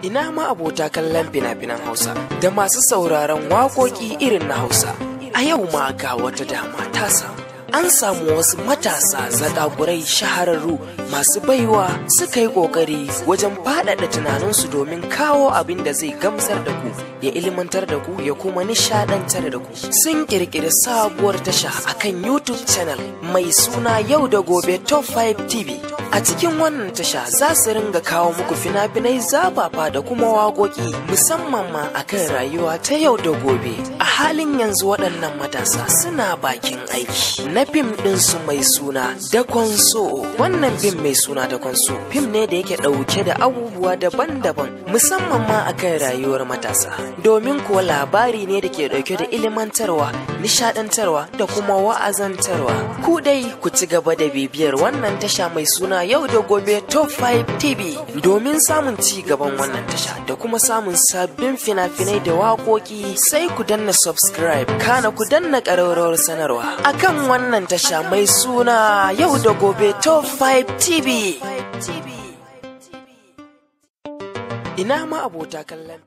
Ina ma abota kallon fina-finan Hausa da masu sauraron waƙoƙi irin na Hausa. A yau ma ga wata dama ta samu. An samu wasu matasa zakakurai shahararru masu baiwa suka yi ƙoƙari wajen faɗaɗa tunaninsu domin kawo abin da zai gamsar da ku, ya ilimantar da ku, ya kuma nishaɗantar da ku. Sun ƙirƙiri sabuwar tasha akan YouTube channel mai suna Yau da Gobe Top 5 TV. A cikin wannan tasha za su ringa kawo muku fina-finai zafafa da kuma waƙoƙi musamman ma akan rayuwa ta yau da gobe. A halin yanzu waɗannan matasa suna bakin aiki na fim ɗinsu mai suna Dakon So. Wannan fim mai suna Dakon So fim ne da yake ɗauke da abubuwa daban-daban musamman ma akan rayuwar matasa. Domin kuwa labari ne da ke ɗauke da ilimantarwa, nishaɗantarwa da kuma wa'azantarwa. Ku dai ku ci gaba da bibiyar wannan tasha mai suna Yau da Gobe Top 5 TV domin samun ci gaban wannan tasha da kuma samun sabbin fina-finai da waƙoƙi. Sai ku danna subscribe kana ku danna ƙararrawar sanarwa akan wannan tasha mai suna Yau da Gobe Top 5 TV. Ina ma abota kallon